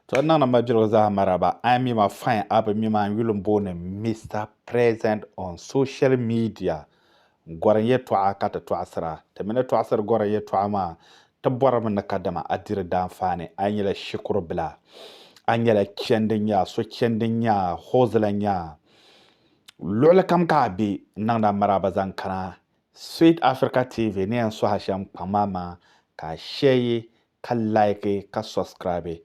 So now na majiro za maraba. I me my fine up me my wilum bone Mr. Present on social media. Gwara ye twa kata twa asra. Te mene twa asra gwara ye twa ma. Te bora me nakadama adire dan fane. Anyele shukuru bila. Anyele chende nya so chende nya hozla nya. Lole kam ka bi nang na maraba zan kana. Sweet Africa TV ne en so hasham pamama ka share ka like ka subscribe.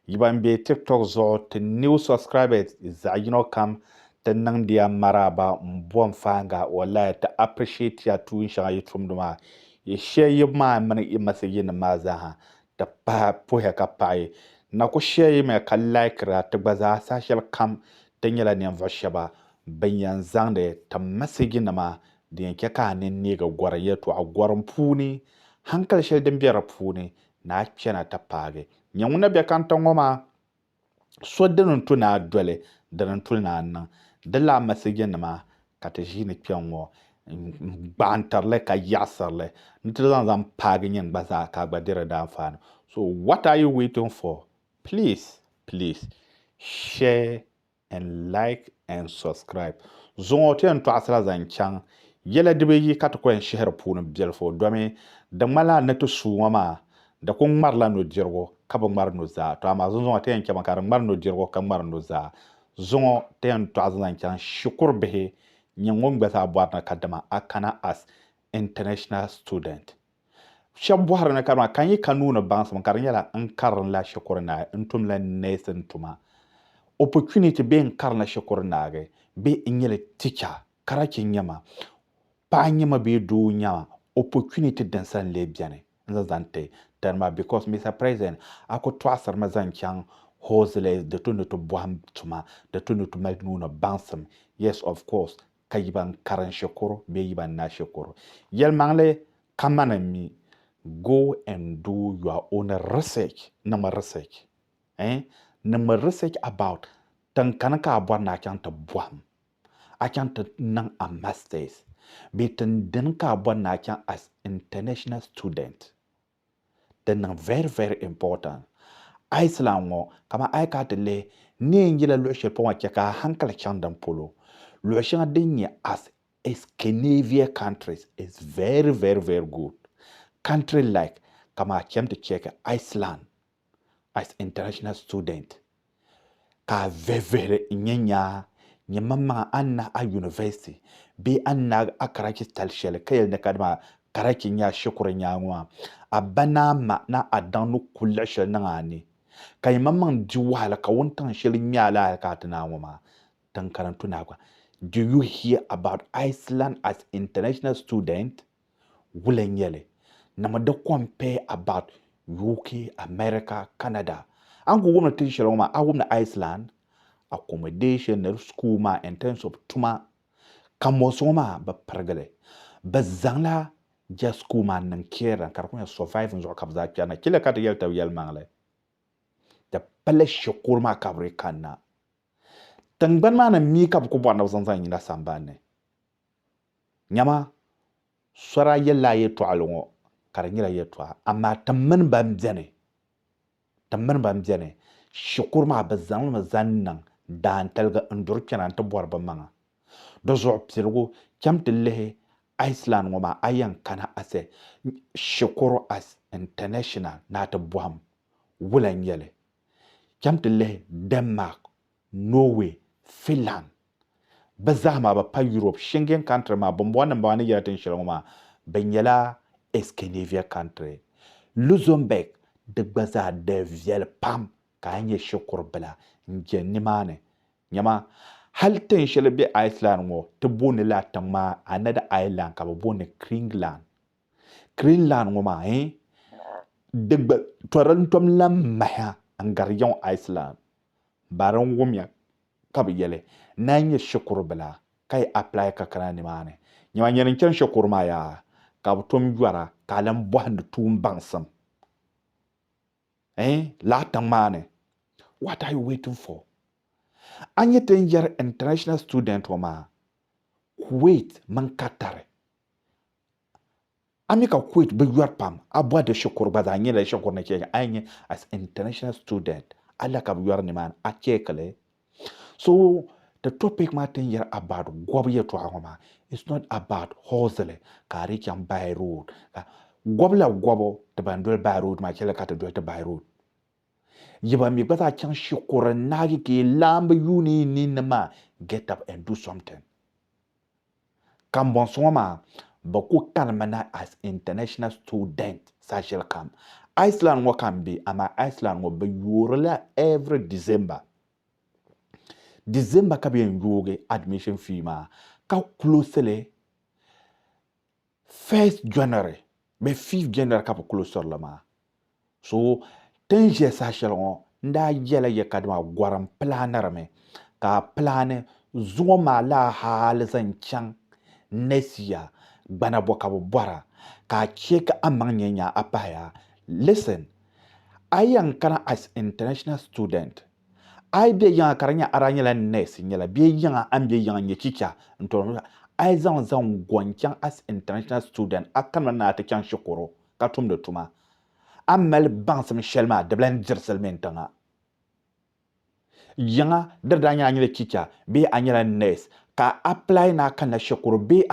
Yiban be TikTok zo te new subscribers za kam te nang dia maraba mbon fanga wallahi te appreciate ya tu insha YouTube duma ye share yima man i message na maza ha te pa pohe ka pai na ko share me ka like ra te gbaza sa shel kam te nyala ne shaba banyan zangde te message na ma din ke ka ne ga gwara yeto a gwaran puni hankal shel den biara puni na chena ta page nyamuna be kan tangoma so den tu na dole den tu na nan de la message na ma ka te jini kyanwo bantarle ka yasarle nitran zan page nyen baza ka gbadira da fan. So what are you waiting for? Please share and like and subscribe. Zongo ten to asala zan chang yela dibe yi katako en shehar punu bielfo domi da mala na to suwa ma da kun marla no jirgo kaba mar no za to ama zongo ten ke makar mar no jirgo kan mar no za zongo ten to asala chang shukur behe nyangom gbasa bwarna kadama akana as international student shabbu har na karma kan yi kanuna bansa man karin yala an karin la shukur na intum la nesen tuma opportunity being karna shukur na ge be inyele teacher karaki nyama pa nyama be do nyama opportunity dansan le biane nzazante tanma because Mr. President ako twasar mazan kyang hozle de tunu to boham tuma de tunu to magnuna bansam. Yes, of course kayiban karan shukuru be yiban na shukuru yel mangle kamana mi go and do your own research nama research nama research about tankanaka abwa na kyanta boham akyanta nang a masters beten den ka abwa na kyan as international student then very important Iceland wo kama ai ka tele ne ngila lo she po ka hankala chandan polo lo she adinye as a Scandinavian countries is very good country like kama attempt to check Iceland as international student ka very nyanya nyamama anna a university be anna akaraki talshele kayel ne kadma karaki nya shukuru nyangwa abana ma na adanu kullashe nangani kay mamman jiwala ka wontan shele nyala ka tanawama tan karantu na kwa. Do you hear about Iceland as international student? Wulen yele nama da compare about UK, America, Canada. An go wona tin shele ma a wona Iceland accommodation na school ma in terms of tuma kamosoma ba pargale ba zangla ja school ma nan kera karkon survive nzo kabza kyana kila kata yelta yel mangle da pale shokur ma kabre kanna tangban ma na mi kab ko bwana zanzan ina sambane nyama sora yella ye to alongo karnyira ye to amma tamman bam jene shokur ma ba zangla zannan dan talga ndur kenan ta borba manga do zo psirgo kamtille Iceland ngoma ayan kana ase shukuru as international na ta buham wulan yele kamtille Denmark, Norway, Finland bazama ba pa Europe Schengen country ma bombona mbani yatin shiroma benyela Scandinavia country Luxembourg de gbaza de viel pam kanye shukuru bala njenni mane nyama hal ten shele be Iceland wo te bone la tama another island ka bone Greenland wo ma degba toran tom lam maya angar yon Iceland baran wumya ka be yele nanye shukuru bala kai apply ka kanani mane nyama nyen ken shukuru ma ya ka tom juara kalam bohand tum bansam la tamane. What are you waiting for? Anye ten yer international student wama Kuwait man katare amika Kuwait be yuar pam abwa de shukuru bada anye le shukuru na kega anye as international student alla ka yor ni man a chekale. So the topic Martin here about gwabye to homa. It's not about hustle ka reach and buy road. Gwabla gwabo the bandol buy road ma chela ka to do to buy road. Yiba mi bata chan shukura nagi ki lamb yuni ni nama get up and do something. Kambon swama baku kanmana as international student social camp. Iceland wa can be ama Iceland wa be yurla every December. December ka be yuge admission fee ma ka closely 1st January be 5th January ka close la ma. So tenje social on nda yela ye kadma gwaram planer me ka plane zuma la hal zan chang nesia gbana boka bora ka check amanyenya apaya. Listen, I am kana as international student. I be yang karanya aranya la nes nyala be yang ambe yang nye chicha nto I zan gwanchang as international student akan na ta kyan shukuro ka tum de tuma amal bansam shelma de blan jerselmen tanga yanga dardanya nyala chicha be anyala nes ka apply na kan na shukuro be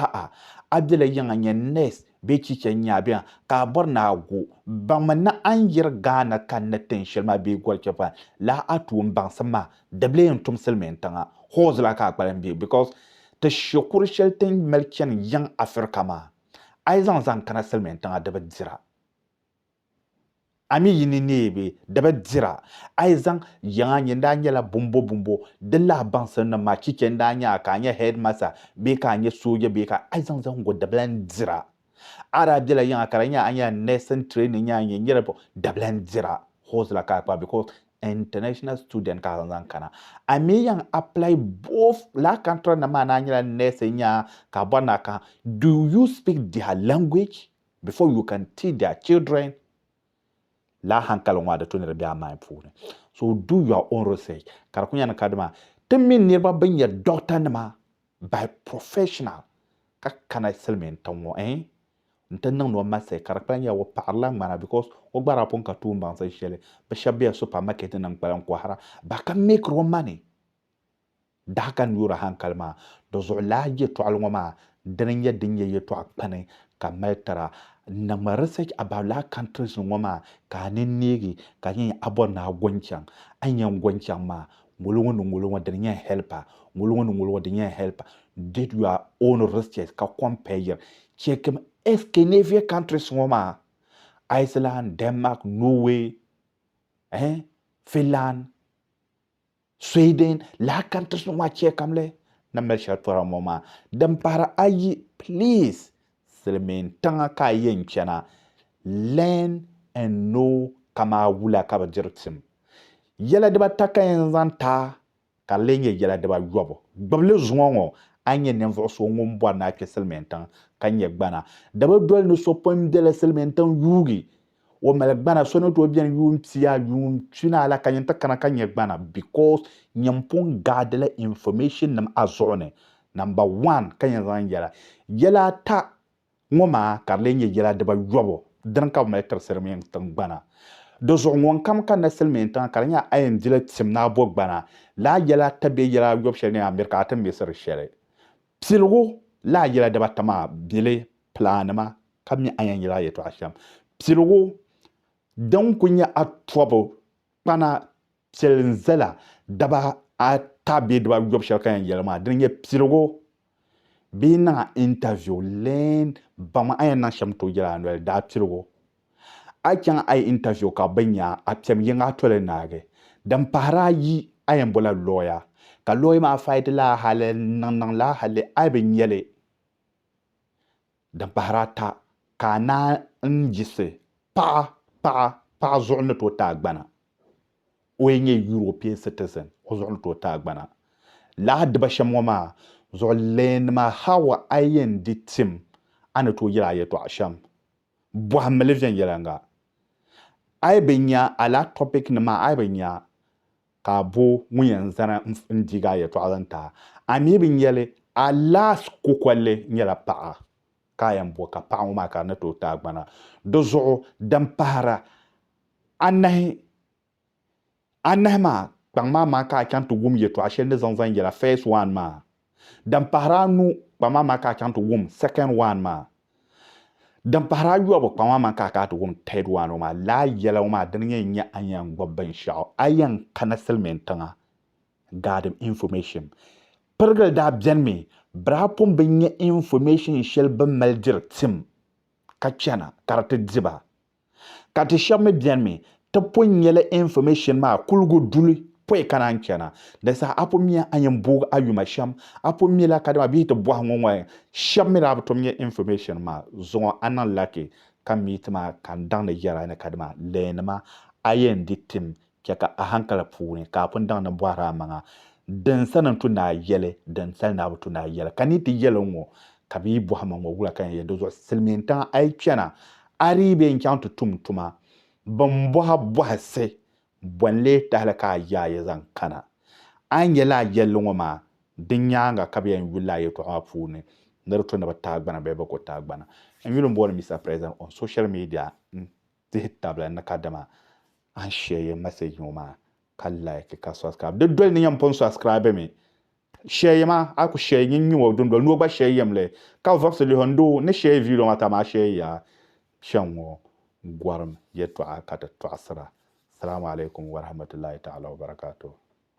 abdela yanga nye nes be chicha nyabia ka bor na go bamana anjir gana kan na ten shelma be gol kefa la atu bansama de blan tum selmen tanga hozla ka kwalan be because the shukuro shelten melchen yang afrika ma ai zan kana selmen tanga de dira ami yini nebe daba dira aizan yanga nyenda nyela bumbo de la bansan na ma chichen da nya ka nya headmaster be ka nya soja be ka aizan zan go dablan dira ara bila yanga karanya anya nation training nya nyela bo dablan dira hozla ka pa because international student ka zan kana ami yang apply both la country na ma na nyela nation nya ka bona ka do you speak their language before you can teach their children la hankala ngwa da tunira biya mai pune. So do your own research. Karakunya na kadma temin nirba banya doctor nama by professional ka kana selmen tanwo ntanang no mase karakanya wo parla mana because wo gbara pon ka tumba sai shele ba shabia supermarket nan kwalan kwahara ba ka make ro money da kan yura hankalma do zo laje to alngoma danya dinye ye to akpane ka metara na research about la countries ngoma ka negi ka yin abon na gwanchang anyan gwanchang ma ngulungu danya helper ngulungu danya helper did your own research ka compare check Scandinavian countries ngoma Iceland, Denmark, Norway, Finland, Sweden, la countries ngoma check amle na mesha tora moma dan para ayi please selmen tanga ka yen chana learn and know kama wula kaba jirtim yela deba taka yen zanta ka lenye yela deba yobo gbable zuongo anye nemvo so ngombo na ke selmen tanga kanye gbana deba dol no so pom de la selmen tanga yugi o mele gbana so no to bien yum tia yum tuna ala kanye takana kanye gbana because nyampon gadela information nam azone number 1 kanye zan yela ta ngoma karlenye yela deba yobo dan ka me terser men tan gbana do zo ngon kam kan na selmen tan karnya ayen dile timna bo gbana la yela tabe yela yob shene amerika tan be ser shere psilgo la yela deba tama bile planama kam mi ayen yela yeto asham psilgo dan kunya atwobo bana selenzela daba a tabe deba yob shel kan yela ma dan ye psilgo bina interview len bama ayan na sham to jira no da psilgo a kan ay interview ka banya a tem yinga tole nage dan para yi ayan bola lawyer ka lawyer ma fight la hale nan la hale ay ben yele dan para ta kana njise pa zonna to ta gbana o yenye European citizen o zonna to ta gbana la de ba shamoma zo len ma hawa ayen di tim ana to yira ye to asham bo hamelevian yelanga ay benya ala topic na ma ay benya ka bo muyen zana ndiga ye to alanta ami bin yele ala skokwale nyela pa kayan bo ka pa ma ka na to tagbana do zo dan para anahi anahma bangma ka kan to wum ye to ashel ne zanzan yela first one ma dan pahranu bangma ka kan to wum second one ma dan pahra yobo bangma ka to wum third one ma la yela ma dan nya ayan gobban shao ayan kana selmentanga gadam information pergal da bienme brapom benye information shel ban maldir tim kachana karate diba kati shamme bienme ta ponyele information ma kulgo duli poe kana chana da sa apomia ayen bug ayuma sham apomia la kadama bi to bo ngwa sham mi rab to information ma zo anan lake kan mitma kan dan da yara na kadama lenma ayen ditim keka a hankala puni ka pun dan na bwara manga dan sanan tu na yele dan sal na tu na yele kaniti yele ngo kabi bo hamanga wula kan yendo zo silminta ay chana aribe encounter tumtuma ban boha se bonle talaka ya zan kana an yela yello ma dinyanga kabiyan willa ya to afune narto na batagbana be bako tagbana en yulum bon Mr. President on social media ti tabla na kadama an share message ma kala ke ka subscribe de dol ni yam pon subscribe me share ma aku share nyin wo dundol no ba share yamle ka vox le hondo ne share video mata ma share ya shanwo gwaram yeto akata to asra assalamu alaikum wa rahmatullahi ta'ala wa barakatuh